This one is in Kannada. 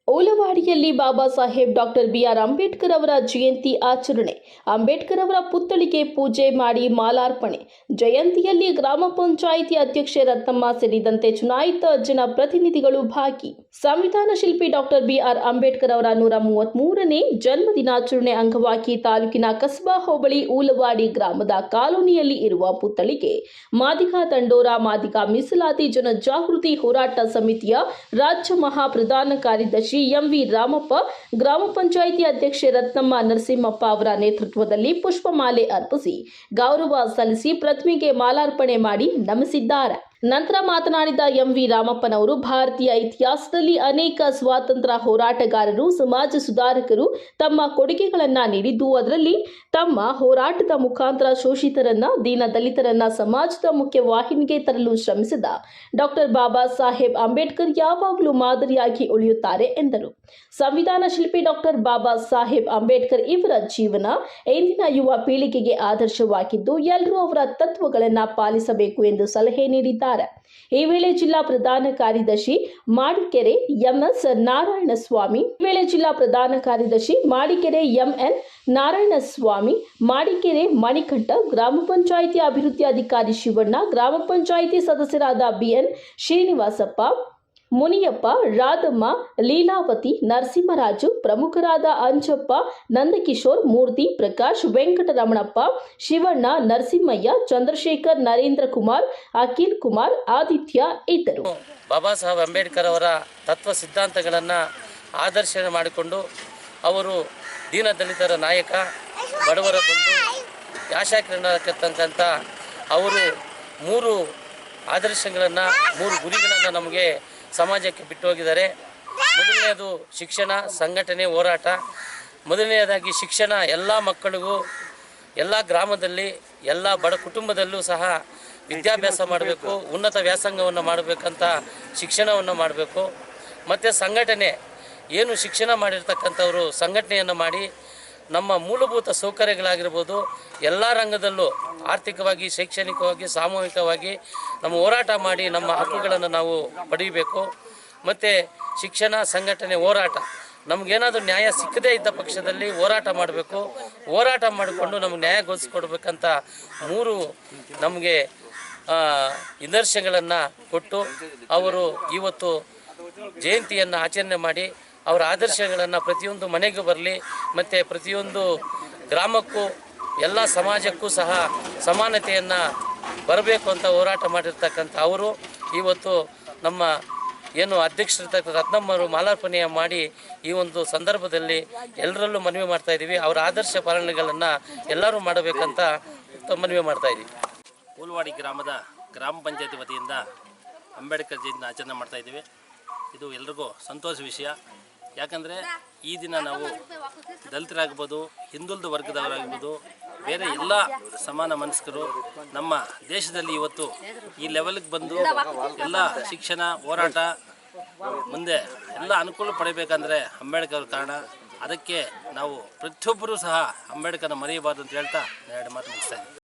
ಓಲವಾಡಿಯಲ್ಲಿ ಬಾಬಾ ಸಾಹೇಬ್ ಡಾಕ್ಟರ್ ಬಿಆರ್ ಅಂಬೇಡ್ಕರ್ ಅವರ ಜಯಂತಿ ಆಚರಣೆ. ಅಂಬೇಡ್ಕರ್ ಅವರ ಪುತ್ಥಳಿಗೆ ಪೂಜೆ ಮಾಡಿ ಮಾಲಾರ್ಪಣೆ. ಜಯಂತಿಯಲ್ಲಿ ಗ್ರಾಮ ಪಂಚಾಯಿತಿ ಅಧ್ಯಕ್ಷೆ ರತ್ನಮ್ಮ ಸೇರಿದಂತೆ ಚುನಾಯಿತ ಜನಪ್ರತಿನಿಧಿಗಳು ಭಾಗಿ. ಸಂವಿಧಾನ ಶಿಲ್ಪಿ ಡಾಕ್ಟರ್ ಬಿಆರ್ ಅಂಬೇಡ್ಕರ್ ಅವರ 133ನೇ ಜನ್ಮ ದಿನಾಚರಣೆ ಅಂಗವಾಗಿ ತಾಲೂಕಿನ ಕಸಬಾ ಹೋಬಳಿ ಓಲವಾಡಿ ಗ್ರಾಮದ ಕಾಲೋನಿಯಲ್ಲಿ ಇರುವ ಪುತ್ಥಳಿಗೆ ಮಾದಿಗ ದಂಡೋರ ಮಾದಿಗ ಮೀಸಲಾತಿ ಜನಜಾಗೃತಿ ಹೋರಾಟ ಸಮಿತಿಯ ರಾಜ್ಯ ಮಹಾ ಪ್ರಧಾನ ಕಾರ್ಯದರ್ಶಿ ಎಂ.ವಿ. ರಾಮಪ್ಪ, ಗ್ರಾಮ ಪಂಚಾಯಿತಿ ಅಧ್ಯಕ್ಷೆ ರತ್ನಮ್ಮ ನರಸಿಂಹಪ್ಪ ಅವರ ನೇತೃತ್ವದಲ್ಲಿ ಪುಷ್ಪಮಾಲೆ ಅರ್ಪಿಸಿ ಗೌರವ ಸಲ್ಲಿಸಿ ಪ್ರತಿಮೆಗೆ ಮಾಲಾರ್ಪಣೆ ಮಾಡಿ ನಮಿಸಿದ್ದಾರೆ. ನಂತರ ಮಾತನಾಡಿದ ಎಂ.ವಿ. ರಾಮಪ್ಪನವರು, ಭಾರತೀಯ ಇತಿಹಾಸದಲ್ಲಿ ಅನೇಕ ಸ್ವಾತಂತ್ರ್ಯ ಹೋರಾಟಗಾರರು, ಸಮಾಜ ಸುಧಾರಕರು ತಮ್ಮ ಕೊಡುಗೆಗಳನ್ನು ನೀಡಿದ್ದು, ಅದರಲ್ಲಿ ತಮ್ಮ ಹೋರಾಟದ ಮುಖಾಂತರ ಶೋಷಿತರನ್ನ, ದೀನ ದಲಿತರನ್ನ ಸಮಾಜದ ಮುಖ್ಯ ವಾಹಿನಿಗೆ ತರಲು ಶ್ರಮಿಸಿದ ಡಾಕ್ಟರ್ ಬಾಬಾ ಸಾಹೇಬ್ ಅಂಬೇಡ್ಕರ್ ಯಾವಾಗಲೂ ಮಾದರಿಯಾಗಿ ಉಳಿಯುತ್ತಾರೆ ಎಂದರು. ಸಂವಿಧಾನ ಶಿಲ್ಪಿ ಡಾಕ್ಟರ್ ಬಾಬಾ ಸಾಹೇಬ್ ಅಂಬೇಡ್ಕರ್ ಇವರ ಜೀವನ ಇಂದಿನ ಯುವ ಪೀಳಿಗೆಗೆ ಆದರ್ಶವಾಗಿದ್ದು, ಎಲ್ಲರೂ ಅವರ ತತ್ವಗಳನ್ನು ಪಾಲಿಸಬೇಕು ಎಂದು ಸಲಹೆ ನೀಡಿದ್ದಾರೆ. ಈ ವೇಳೆ ಜಿಲ್ಲಾ ಪ್ರಧಾನ ಕಾರ್ಯದರ್ಶಿ ಮಾಡಿಕೆರೆ ಎಂಎಸ್ ನಾರಾಯಣಸ್ವಾಮಿ, ಎಂಎನ್ ನಾರಾಯಣಸ್ವಾಮಿ, ಮಾಡಿಕೆರೆ ಮಣಿಕಂಠ, ಗ್ರಾಮ ಪಂಚಾಯಿತಿ ಅಭಿವೃದ್ಧಿ ಅಧಿಕಾರಿ ಶಿವಣ್ಣ, ಗ್ರಾಮ ಪಂಚಾಯಿತಿ ಸದಸ್ಯರಾದ ಬಿಎನ್ ಶ್ರೀನಿವಾಸಪ್ಪ, ಮುನಿಯಪ್ಪ, ರಾಧಮ್ಮ, ಲೀಲಾವತಿ, ನರಸಿಂಹರಾಜು, ಪ್ರಮುಖರಾದ ಅಂಜಪ್ಪ, ನಂದಕಿಶೋರ್, ಮೂರ್ತಿ, ಪ್ರಕಾಶ್, ವೆಂಕಟರಮಣಪ್ಪ, ಶಿವಣ್ಣ, ನರಸಿಂಹಯ್ಯ, ಚಂದ್ರಶೇಖರ್, ನರೇಂದ್ರ ಕುಮಾರ್, ಅಖಿಲ್ ಕುಮಾರ್, ಆದಿತ್ಯ ಇದ್ದರು. ಬಾಬಾ ಸಾಹೇಬ್ ಅಂಬೇಡ್ಕರ್ ಅವರ ತತ್ವ ಸಿದ್ಧಾಂತಗಳನ್ನು ಆದರ್ಶ ಮಾಡಿಕೊಂಡು ಅವರು ದೀನ ದಲಿತರ ನಾಯಕ, ಬಡವರ ಬಂಧು, ಆಶಾಕಿರಣಕ್ಕಂಥ ಅವರು 3 ಆದರ್ಶಗಳನ್ನು, 3 ಗುರಿಗಳನ್ನು ನಮಗೆ ಸಮಾಜಕ್ಕೆ ಬಿಟ್ಟು ಹೋಗಿದ್ದಾರೆ. ಮೊದಲನೆಯದು ಶಿಕ್ಷಣ, ಸಂಘಟನೆ, ಹೋರಾಟ. ಮೊದಲನೆಯದಾಗಿ ಶಿಕ್ಷಣ, ಎಲ್ಲ ಮಕ್ಕಳಿಗೂ ಎಲ್ಲ ಗ್ರಾಮದಲ್ಲಿ ಎಲ್ಲ ಬಡ ಕುಟುಂಬದಲ್ಲೂ ಸಹ ವಿದ್ಯಾಭ್ಯಾಸ ಮಾಡಬೇಕು, ಉನ್ನತ ವ್ಯಾಸಂಗವನ್ನು ಮಾಡಬೇಕಂತ ಶಿಕ್ಷಣವನ್ನು ಮಾಡಬೇಕು. ಮತ್ತು ಸಂಘಟನೆ, ಏನು ಶಿಕ್ಷಣ ಮಾಡಿರ್ತಕ್ಕಂಥವರು ಸಂಘಟನೆಯನ್ನು ಮಾಡಿ ನಮ್ಮ ಮೂಲಭೂತ ಸೌಕರ್ಯಗಳಾಗಿರ್ಬೋದು ಎಲ್ಲ ರಂಗದಲ್ಲೂ ಆರ್ಥಿಕವಾಗಿ, ಶೈಕ್ಷಣಿಕವಾಗಿ, ಸಾಮೂಹಿಕವಾಗಿ ನಮ್ಮ ಹೋರಾಟ ಮಾಡಿ ನಮ್ಮ ಹಕ್ಕುಗಳನ್ನು ನಾವು ಪಡೆಯಬೇಕು. ಮತ್ತು ಶಿಕ್ಷಣ, ಸಂಘಟನೆ, ಹೋರಾಟ, ನಮಗೇನಾದರೂ ನ್ಯಾಯ ಸಿಕ್ಕದೇ ಇದ್ದ ಪಕ್ಷದಲ್ಲಿ ಹೋರಾಟ ಮಾಡಬೇಕು. ಹೋರಾಟ ಮಾಡಿಕೊಂಡು ನಮಗೆ ನ್ಯಾಯಗೊಳಿಸಿಕೊಡ್ಬೇಕಂತ 3 ನಮಗೆ ನಿದರ್ಶನಗಳನ್ನು ಕೊಟ್ಟು ಅವರು ಇವತ್ತು ಜಯಂತಿಯನ್ನು ಆಚರಣೆ ಮಾಡಿ ಅವರ ಆದರ್ಶಗಳನ್ನು ಪ್ರತಿಯೊಂದು ಮನೆಗೂ ಬರಲಿ, ಮತ್ತು ಪ್ರತಿಯೊಂದು ಗ್ರಾಮಕ್ಕೂ ಎಲ್ಲ ಸಮಾಜಕ್ಕೂ ಸಹ ಸಮಾನತೆಯನ್ನು ಬರಬೇಕು ಅಂತ ಹೋರಾಟ ಮಾಡಿರ್ತಕ್ಕಂಥ ಅವರು ಇವತ್ತು ನಮ್ಮ ಏನು ಅಧ್ಯಕ್ಷರಿರ್ತಕ್ಕಂಥ ರತ್ನಮ್ಮರು ಮಾಲಾರ್ಪಣೆ ಮಾಡಿ ಈ ಒಂದು ಸಂದರ್ಭದಲ್ಲಿ ಎಲ್ಲರಲ್ಲೂ ಮನವಿ ಮಾಡ್ತಾಯಿದ್ದೀವಿ. ಅವರ ಆದರ್ಶ ಪಾಲನೆಗಳನ್ನು ಎಲ್ಲರೂ ಮಾಡಬೇಕಂತ ಮನವಿ ಮಾಡ್ತಾಯಿದ್ದೀವಿ. ಓಲವಾಡಿ ಗ್ರಾಮದ ಗ್ರಾಮ ಪಂಚಾಯತಿ ವತಿಯಿಂದ ಅಂಬೇಡ್ಕರ್ ಜಯಂತಿನ ಆಚರಣೆ ಮಾಡ್ತಾಯಿದ್ದೀವಿ. ಇದು ಎಲ್ರಿಗೂ ಸಂತೋಷ ವಿಷಯ. ಯಾಕಂದರೆ ಈ ದಿನ ನಾವು ದಲಿತರಾಗ್ಬೋದು, ಹಿಂದುಳಿದ ವರ್ಗದವರಾಗ್ಬೋದು, ಬೇರೆ ಎಲ್ಲ ಸಮಾನ ಮನಸ್ಕರು ನಮ್ಮ ದೇಶದಲ್ಲಿ ಇವತ್ತು ಈ ಲೆವೆಲ್ಗೆ ಬಂದು ಎಲ್ಲ ಶಿಕ್ಷಣ, ಹೋರಾಟ ಮುಂದೆ ಎಲ್ಲ ಅನುಕೂಲ ಪಡಿಬೇಕಂದ್ರೆ ಅಂಬೇಡ್ಕರ್ ಕಾರಣ. ಅದಕ್ಕೆ ನಾವು ಪ್ರತಿಯೊಬ್ಬರೂ ಸಹ ಅಂಬೇಡ್ಕರ್ನ ಮರೆಯಬಾರ್ದು ಅಂತ ಹೇಳ್ತಾ 2 ಮಾತು ಮುಗಿಸ್ತಾ ಇದ್ದೀವಿ.